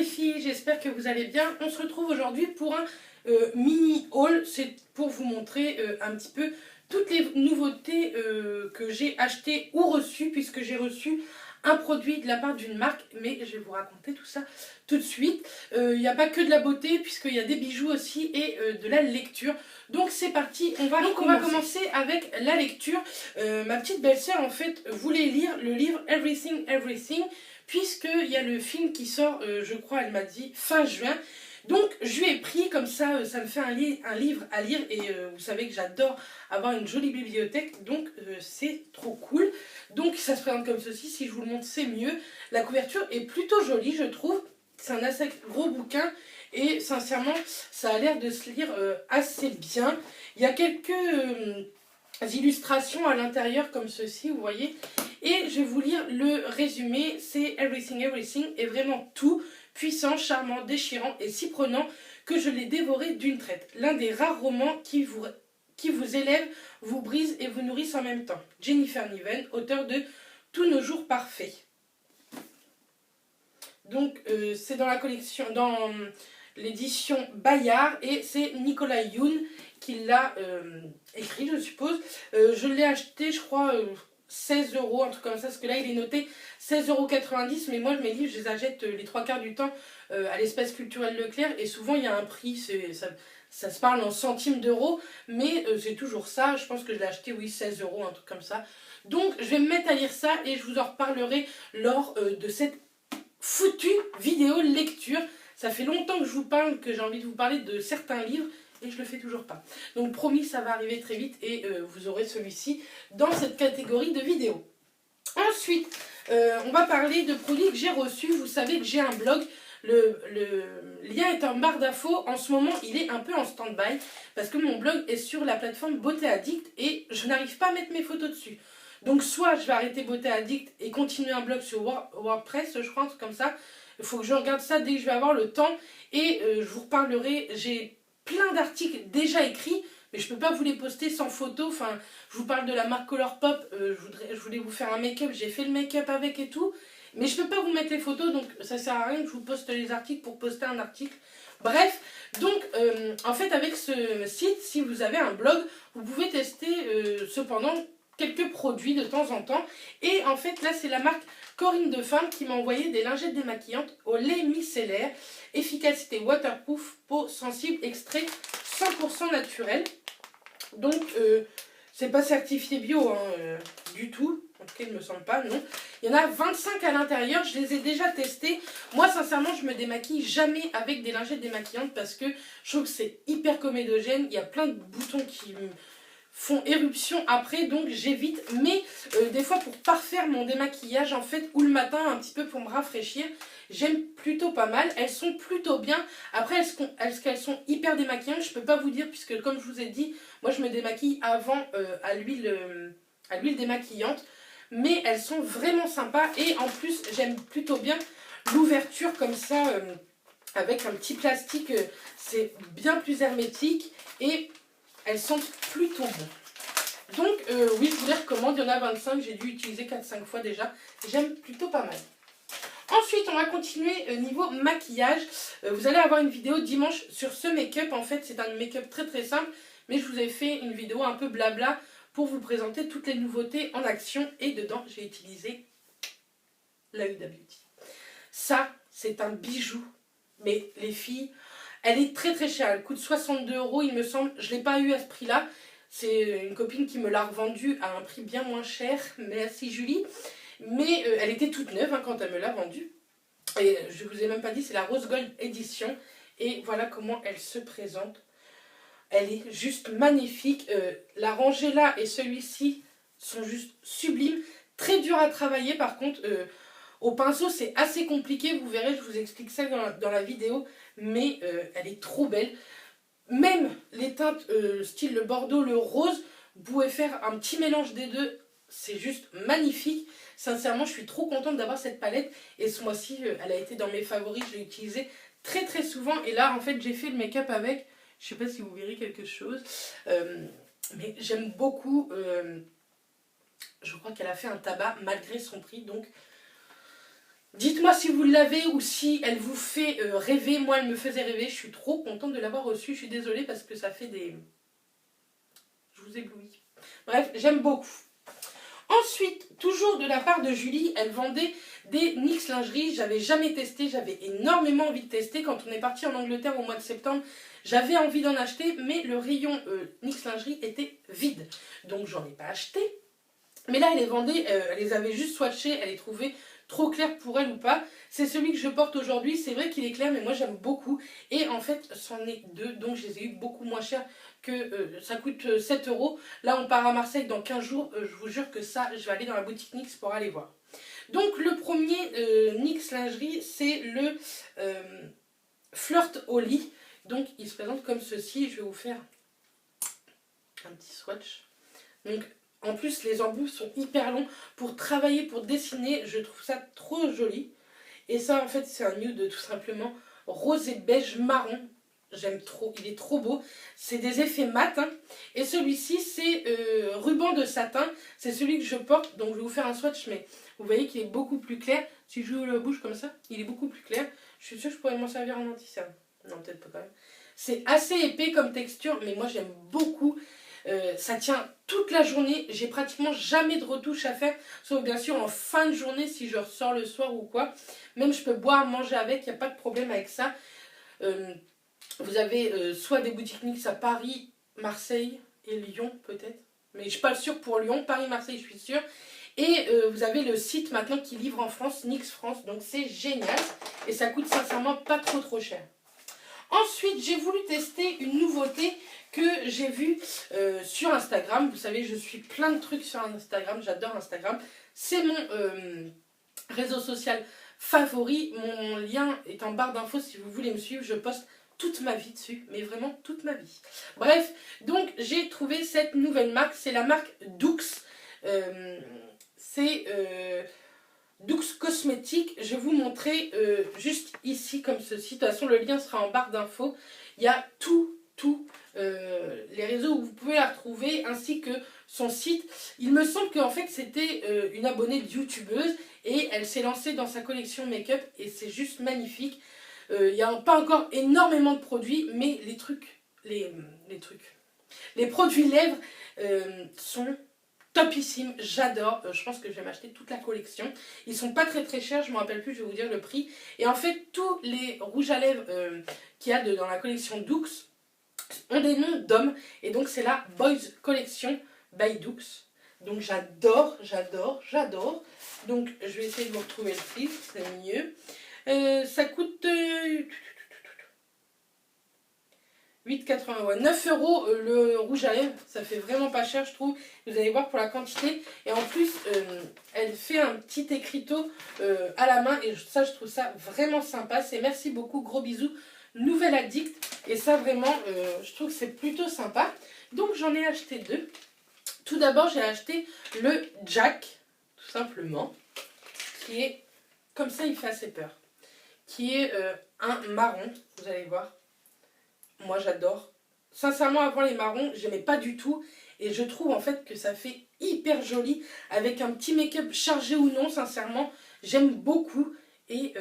les filles, j'espère que vous allez bien. On se retrouve aujourd'hui pour un mini haul. C'est pour vous montrer un petit peu toutes les nouveautés que j'ai achetées ou reçues, puisque j'ai reçu un produit de la part d'une marque, mais je vais vous raconter tout ça tout de suite. Il n'y a pas que de la beauté, puisqu'il y a des bijoux aussi et de la lecture. Donc c'est parti, on va commencer avec la lecture. Ma petite belle-sœur en fait voulait lire le livre Everything Everything, puisqu'il y a le film qui sort, je crois, elle m'a dit, fin juin. Donc je lui ai pris, comme ça, ça me fait un livre à lire, et vous savez que j'adore avoir une jolie bibliothèque, donc c'est trop cool. Donc ça se présente comme ceci, si je vous le montre c'est mieux. La couverture est plutôt jolie, je trouve. C'est un assez gros bouquin, et sincèrement, ça a l'air de se lire assez bien. Il y a quelques illustrations à l'intérieur comme ceci, vous voyez. Et je vais vous lire le résumé. C'est Everything Everything est vraiment tout, puissant, charmant, déchirant et si prenant que je l'ai dévoré d'une traite. L'un des rares romans qui vous élève, vous brise et vous nourrisse en même temps. Jennifer Niven, auteure de Tous nos jours parfaits. Donc c'est dans la collection, dans l'édition Bayard, et c'est Nicolas Youn qui l'a écrit, je suppose. Je l'ai acheté, je crois, 16 €, un truc comme ça, parce que là il est noté 16,90 €, mais moi mes livres je les achète les 3/4 du temps à l'espace culturel Leclerc, et souvent il y a un prix, ça se parle en centimes d'euros, mais c'est toujours ça. Je pense que je l'ai acheté, oui, 16 €, un truc comme ça. Donc je vais me mettre à lire ça, et je vous en reparlerai lors de cette foutue vidéo lecture. Ça fait longtemps que je vous parle, que j'ai envie de vous parler de certains livres, et je le fais toujours pas. Donc promis, ça va arriver très vite, et vous aurez celui-ci dans cette catégorie de vidéos. Ensuite, on va parler de produits que j'ai reçus. Vous savez que j'ai un blog. Le lien est en barre d'infos. En ce moment, il est un peu en stand-by, parce que mon blog est sur la plateforme Beauté Addict, et je n'arrive pas à mettre mes photos dessus. Donc soit je vais arrêter Beauté Addict et continuer un blog sur WordPress, je crois, un truc comme ça. Il faut que je regarde ça dès que je vais avoir le temps, et je vous reparlerai. J'ai plein d'articles déjà écrits, mais je ne peux pas vous les poster sans photo. Enfin, je vous parle de la marque Colourpop, je voulais vous faire un make-up, j'ai fait le make-up avec et tout, mais je ne peux pas vous mettre les photos, donc ça sert à rien que je vous poste les articles pour poster un article. Bref, donc en fait avec ce site, si vous avez un blog, vous pouvez tester cependant quelques produits de temps en temps. Et en fait là c'est la marque Corinne de Femme qui m'a envoyé des lingettes démaquillantes au lait micellaire, efficacité waterproof, peau sensible, extrait 100% naturel. Donc c'est pas certifié bio du tout, en tout cas il me semble pas, non. Il y en a 25 à l'intérieur, je les ai déjà testés. Moi sincèrement je me démaquille jamais avec des lingettes démaquillantes, parce que je trouve que c'est hyper comédogène, il y a plein de boutons qui font éruption après, donc j'évite. Mais des fois pour parfaire mon démaquillage en fait, ou le matin un petit peu pour me rafraîchir, j'aime plutôt pas mal. Elles sont plutôt bien. Après est-ce qu'elles sont hyper démaquillantes, je peux pas vous dire, puisque comme je vous ai dit, moi je me démaquille avant à l'huile démaquillante. Mais elles sont vraiment sympas, et en plus j'aime plutôt bien l'ouverture comme ça avec un petit plastique, c'est bien plus hermétique, et elles sentent plutôt bon. Donc oui, je vous les recommande. Il y en a 25, j'ai dû utiliser 4-5 fois déjà. J'aime plutôt pas mal. Ensuite, on va continuer niveau maquillage. Vous allez avoir une vidéo dimanche sur ce make-up. En fait, c'est un make-up très très simple, mais je vous ai fait une vidéo un peu blabla pour vous présenter toutes les nouveautés en action. Et dedans, j'ai utilisé la Huda Beauty. Ça, c'est un bijou. Mais les filles, elle est très très chère. Elle coûte 62 € il me semble. Je ne l'ai pas eu à ce prix-là. C'est une copine qui me l'a revendue à un prix bien moins cher. Merci Julie. Mais elle était toute neuve quand elle me l'a vendue. Et je ne vous ai même pas dit, c'est la Rose Gold Edition. Et voilà comment elle se présente. Elle est juste magnifique. La rangée là et celui-ci sont juste sublimes. Très dur à travailler par contre. Au pinceau c'est assez compliqué. Vous verrez, je vous explique ça dans la vidéo. Mais elle est trop belle. Même les teintes style le bordeaux, le rose, vous pouvez faire un petit mélange des deux. C'est juste magnifique. Sincèrement, je suis trop contente d'avoir cette palette. Et ce mois-ci, elle a été dans mes favoris. Je l'ai utilisée très très souvent. Et là, en fait, j'ai fait le make-up avec. Je ne sais pas si vous verrez quelque chose. Mais j'aime beaucoup. Je crois qu'elle a fait un tabac malgré son prix. Donc, Dites-moi si vous l'avez ou si elle vous fait rêver. Moi, elle me faisait rêver. Je suis trop contente de l'avoir reçue. Je suis désolée parce que ça fait des... Je vous éblouis. Bref, j'aime beaucoup. Ensuite, toujours de la part de Julie, elle vendait des NYX lingerie. J'avais jamais testé, j'avais énormément envie de tester. Quand on est parti en Angleterre au mois de septembre, j'avais envie d'en acheter, mais le rayon NYX lingerie était vide. Donc j'en ai pas acheté. Mais là, elle les vendait, elle les avait juste swatchés, elle les trouvait trop claires pour elle ou pas. C'est celui que je porte aujourd'hui, c'est vrai qu'il est clair, mais moi j'aime beaucoup. Et en fait, c'en est deux, donc je les ai eu beaucoup moins cher que ça coûte 7 euros. Là, on part à Marseille dans 15 jours, je vous jure que ça, je vais aller dans la boutique NYX pour aller voir. Donc le premier NYX lingerie, c'est le Flirt au lit. Donc il se présente comme ceci, je vais vous faire un petit swatch. Donc en plus, les embouts sont hyper longs pour travailler, pour dessiner. Je trouve ça trop joli. Et ça, en fait, c'est un nude tout simplement rose et beige marron. J'aime trop, il est trop beau. C'est des effets mat. Hein. Et celui-ci, c'est ruban de satin. C'est celui que je porte. Donc, je vais vous faire un swatch, mais vous voyez qu'il est beaucoup plus clair. Si je ouvre la bouche comme ça, il est beaucoup plus clair. Je suis sûre que je pourrais m'en servir en anti-cerne. Non, peut-être pas quand même. C'est assez épais comme texture, mais moi, j'aime beaucoup. Ça tient toute la journée, j'ai pratiquement jamais de retouche à faire, sauf bien sûr en fin de journée si je ressors le soir ou quoi. Même je peux boire, manger avec, il n'y a pas de problème avec ça. Vous avez soit des boutiques NYX à Paris, Marseille et Lyon peut-être, mais je suis pas sûre pour Lyon, Paris, Marseille je suis sûre. Et vous avez le site maintenant qui livre en France, NYX France, donc c'est génial et ça coûte sincèrement pas trop cher. Ensuite, j'ai voulu tester une nouveauté que j'ai vue sur Instagram. Vous savez, je suis plein de trucs sur Instagram. J'adore Instagram. C'est mon réseau social favori. Mon lien est en barre d'infos si vous voulez me suivre. Je poste toute ma vie dessus, mais vraiment toute ma vie. Bref, donc j'ai trouvé cette nouvelle marque. C'est la marque Doux. C'est... Doux Cosmétiques, je vais vous montrer juste ici comme ceci. De toute façon, le lien sera en barre d'infos. Il y a tous les réseaux où vous pouvez la retrouver, ainsi que son site. Il me semble qu'en fait, c'était une abonnée de youtubeuse et elle s'est lancée dans sa collection make-up et c'est juste magnifique. Il n'y a pas encore énormément de produits, mais les produits lèvres sont topissime, j'adore, je pense que je vais m'acheter toute la collection. Ils sont pas très chers, je ne me rappelle plus, je vais vous dire le prix. Et en fait, tous les rouges à lèvres qu'il y a dans la collection Doux ont des noms d'hommes. Et donc c'est la Boys Collection by Doux. Donc j'adore. Donc je vais essayer de vous retrouver le prix, c'est mieux. Ça coûte... 8,80, ouais. 9 euros le rouge à lèvres, ça fait vraiment pas cher je trouve. Vous allez voir pour la quantité. Et en plus, elle fait un petit écriteau à la main. Et ça, je trouve ça vraiment sympa. C'est merci beaucoup, gros bisous, nouvelle addict. Et ça, vraiment, je trouve que c'est plutôt sympa. Donc, j'en ai acheté deux. Tout d'abord, j'ai acheté le Jack, tout simplement. Qui est, comme ça, il fait assez peur. Qui est un marron, vous allez voir. Moi j'adore. Sincèrement avant les marrons, j'aimais pas du tout. Et je trouve en fait que ça fait hyper joli. Avec un petit make-up chargé ou non, sincèrement, j'aime beaucoup. Et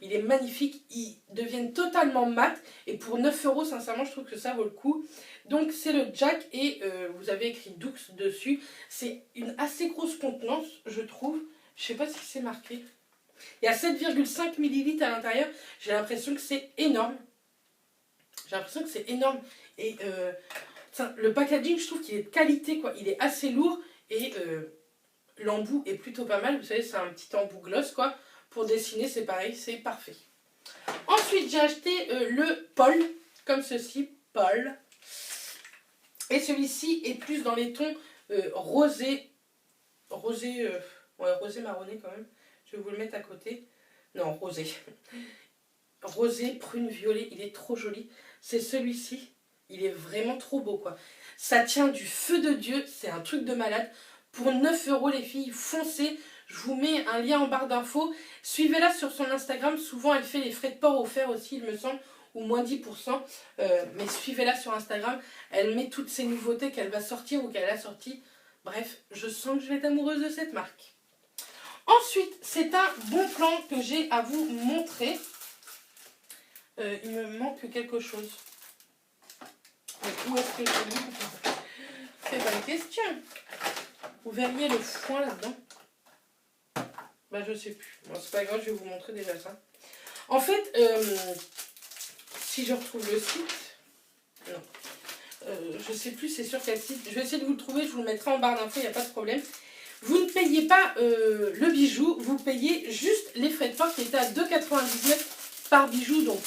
il est magnifique. Ils deviennent totalement mat. Et pour 9 euros, sincèrement, je trouve que ça vaut le coup. Donc c'est le Jack et vous avez écrit Doux dessus. C'est une assez grosse contenance, je trouve. Je sais pas si c'est marqué. Il y a 7,5 ml à l'intérieur. J'ai l'impression que c'est énorme. Et le packaging, je trouve qu'il est de qualité, quoi. Il est assez lourd et l'embout est plutôt pas mal. Vous savez, c'est un petit embout gloss, quoi. Pour dessiner, c'est pareil, c'est parfait. Ensuite, j'ai acheté le Paul, comme ceci, Paul. Et celui-ci est plus dans les tons rosé. Rosé marronné quand même. Je vais vous le mettre à côté. Non, rosé. Rosé, prune, violet, il est trop joli. C'est celui-ci, il est vraiment trop beau quoi. Ça tient du feu de Dieu, c'est un truc de malade. Pour 9 euros les filles, foncez. Je vous mets un lien en barre d'infos. Suivez-la sur son Instagram, souvent elle fait les frais de port offerts aussi il me semble, ou moins 10%. Mais suivez-la sur Instagram, elle met toutes ces nouveautés qu'elle va sortir ou qu'elle a sorties. Bref, je sens que je vais être amoureuse de cette marque. Ensuite, c'est un bon plan que j'ai à vous montrer. Il me manque quelque chose. Où est-ce que je l'ai? C'est pas une question. Vous verriez le foin là-dedans. Bah je sais plus. Bon, c'est pas grave, je vais vous montrer déjà ça. En fait, si je retrouve le site, non. Je sais plus c'est sur quel site. Je vais essayer de vous le trouver, je vous le mettrai en barre d'infos, il n'y a pas de problème. Vous ne payez pas le bijou, vous payez juste les frais de port qui étaient à 2,99 par bijou. Donc,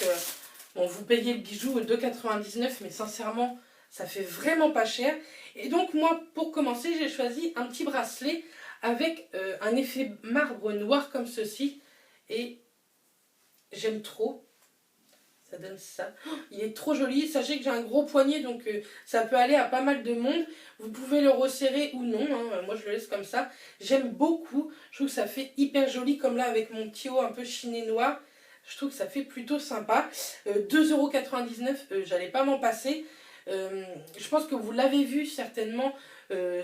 bon, vous payez le bijou 2,99, mais sincèrement, ça fait vraiment pas cher. Et donc, moi, pour commencer, j'ai choisi un petit bracelet avec un effet marbre noir comme ceci. Et j'aime trop. Ça donne ça. Oh, il est trop joli. Sachez que j'ai un gros poignet, donc ça peut aller à pas mal de monde. Vous pouvez le resserrer ou non. Hein. Moi, je le laisse comme ça. J'aime beaucoup. Je trouve que ça fait hyper joli, comme là avec mon petit haut un peu chiné noir. Je trouve que ça fait plutôt sympa. 2,99 €, j'allais pas m'en passer. Je pense que vous l'avez vu certainement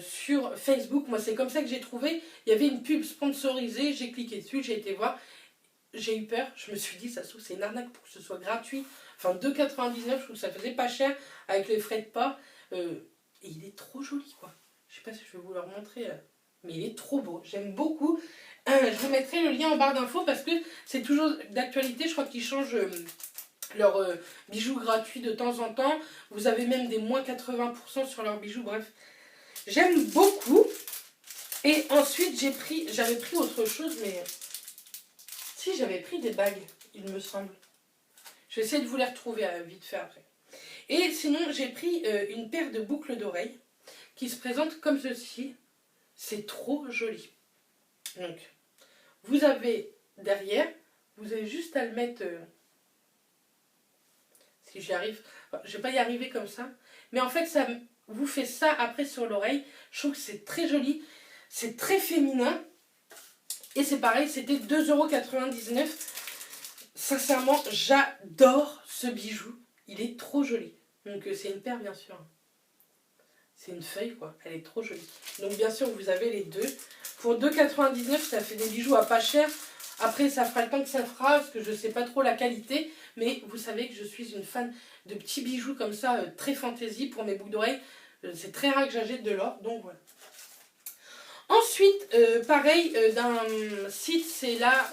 sur Facebook. Moi, c'est comme ça que j'ai trouvé. Il y avait une pub sponsorisée. J'ai cliqué dessus, j'ai été voir. J'ai eu peur, je me suis dit, ça se trouve, c'est une arnaque pour que ce soit gratuit. Enfin, 2,99 €, je trouve que ça faisait pas cher avec les frais de port. Et il est trop joli, quoi. Je sais pas si je vais vous le remontrer, mais il est trop beau. J'aime beaucoup. Je vous mettrai le lien en barre d'infos parce que c'est toujours d'actualité. Je crois qu'ils changent leurs bijoux gratuits de temps en temps. Vous avez même des moins 80% sur leurs bijoux. Bref, j'aime beaucoup. Et ensuite, j'avais pris autre chose, mais... Si, j'avais pris des bagues, il me semble. Je vais essayer de vous les retrouver vite fait après. Et sinon, j'ai pris une paire de boucles d'oreilles qui se présentent comme ceci. C'est trop joli. Donc, vous avez derrière, vous avez juste à le mettre... si j'y arrive... Enfin, je ne vais pas y arriver comme ça. Mais en fait, ça vous fait ça après sur l'oreille. Je trouve que c'est très joli. C'est très féminin. Et c'est pareil, c'était 2,99 €. Sincèrement, j'adore ce bijou. Il est trop joli. Donc c'est une paire bien sûr. C'est une feuille quoi. Elle est trop jolie. Donc bien sûr, vous avez les deux. Pour 2,99 €, ça fait des bijoux à pas cher. Après, ça fera le temps que ça fera, parce que je ne sais pas trop la qualité. Mais vous savez que je suis une fan de petits bijoux comme ça, très fantaisie pour mes boucles d'oreilles. C'est très rare que j'achète de l'or. Donc voilà. Ensuite, pareil, d'un site, c'est là,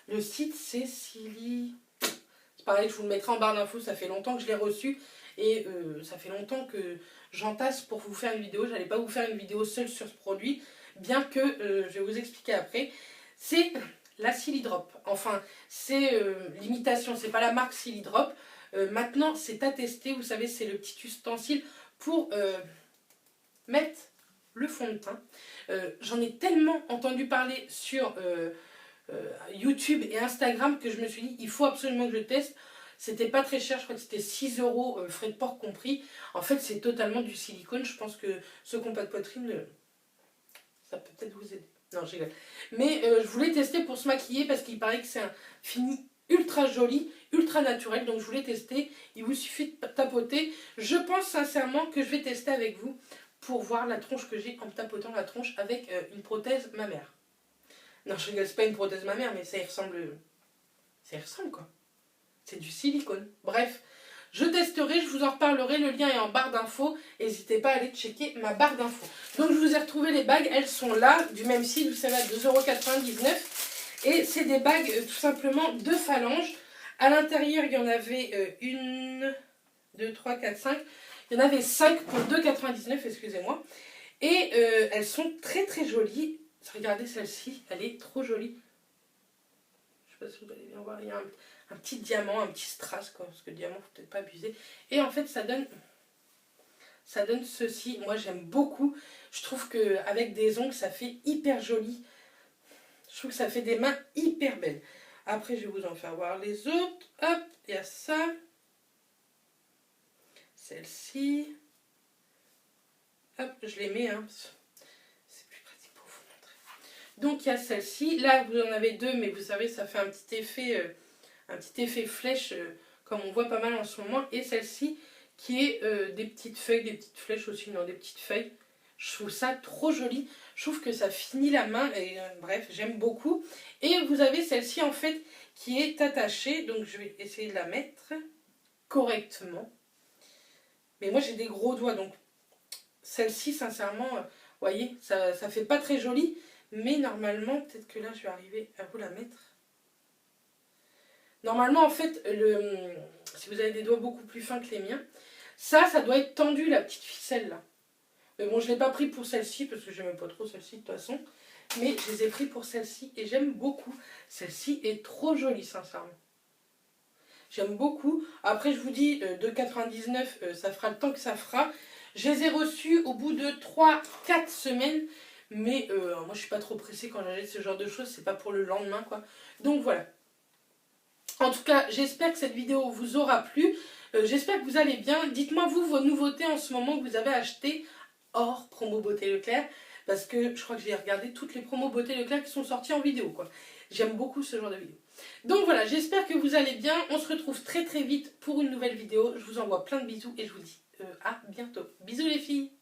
le site c'est Silly. C'est pareil, je vous le mettrai en barre d'infos, ça fait longtemps que je l'ai reçu. Et ça fait longtemps que j'entasse pour vous faire une vidéo. Je n'allais pas vous faire une vidéo seule sur ce produit, bien que je vais vous expliquer après. C'est la Silly Drop. Enfin, c'est l'imitation, c'est pas la marque Silly Drop. Maintenant, c'est à tester. Vous savez, c'est le petit ustensile pour... mettre le fond de teint. J'en ai tellement entendu parler sur YouTube et Instagram que je me suis dit il faut absolument que je teste. C'était pas très cher, je crois que c'était 6 €, frais de port compris. En fait, c'est totalement du silicone. Je pense que ceux qui n'ont pas de poitrine, ça peut peut-être vous aider. Non, je rigole. Mais je voulais tester pour se maquiller parce qu'il paraît que c'est un fini ultra joli, ultra naturel. Donc je voulais tester. Il vous suffit de tapoter. Je pense sincèrement que je vais tester avec vous pour voir la tronche que j'ai en me tapotant la tronche avec une prothèse mammaire. Non, je rigole, c'est pas une prothèse mammaire, mais ça y ressemble. Ça y ressemble quoi. C'est du silicone. Bref, je testerai, je vous en reparlerai. Le lien est en barre d'infos. N'hésitez pas à aller checker ma barre d'infos. Donc je vous ai retrouvé les bagues. Elles sont là, du même site, vous savez, à 2,99 €. Et c'est des bagues tout simplement de phalanges. À l'intérieur, il y en avait 1, 2, 3, 4, 5. Il y en avait 5 pour 2,99 €, excusez-moi. Et elles sont très très jolies. Regardez celle-ci, elle est trop jolie. Je ne sais pas si vous allez bien voir, il y a un petit diamant, un petit strass, quoi, parce que le diamant, il ne faut peut-être pas abuser. Et en fait, ça donne ceci. Moi, j'aime beaucoup. Je trouve qu'avec des ongles, ça fait hyper joli. Je trouve que ça fait des mains hyper belles. Après, je vais vous en faire voir les autres. Hop, il y a ça. Celle-ci. Hop, je les mets, hein. C'est plus pratique pour vous montrer. Donc, il y a celle-ci. Là, vous en avez deux, mais vous savez, ça fait un petit effet flèche, comme on voit pas mal en ce moment. Et celle-ci, qui est des petites feuilles, des petites flèches aussi, non, des petites feuilles. Je trouve ça trop joli. Je trouve que ça finit la main et bref, j'aime beaucoup. Et vous avez celle-ci en fait qui est attachée, donc je vais essayer de la mettre correctement. Mais moi j'ai des gros doigts, donc celle-ci sincèrement, vous voyez, ça fait pas très joli. Mais normalement, peut-être que là je vais arriver à vous la mettre. Normalement en fait, si vous avez des doigts beaucoup plus fins que les miens, ça doit être tendu la petite ficelle là. Mais bon, je ne l'ai pas pris pour celle-ci parce que j'aime pas trop celle-ci de toute façon. Mais je les ai pris pour celle-ci et j'aime beaucoup. Celle-ci est trop jolie, sincèrement. J'aime beaucoup. Après, je vous dis, 2,99, ça fera le temps que ça fera. Je les ai reçus au bout de 3-4 semaines. Mais moi, je suis pas trop pressée quand j'achète ce genre de choses. C'est pas pour le lendemain, quoi. Donc voilà. En tout cas, j'espère que cette vidéo vous aura plu. J'espère que vous allez bien. Dites-moi, vous, vos nouveautés en ce moment que vous avez achetées hors promo Beauté Leclerc, parce que je crois que j'ai regardé toutes les promos Beauté Leclerc qui sont sorties en vidéo, quoi. J'aime beaucoup ce genre de vidéo. Donc voilà, j'espère que vous allez bien. On se retrouve très très vite pour une nouvelle vidéo. Je vous envoie plein de bisous et je vous dis à bientôt. Bisous les filles!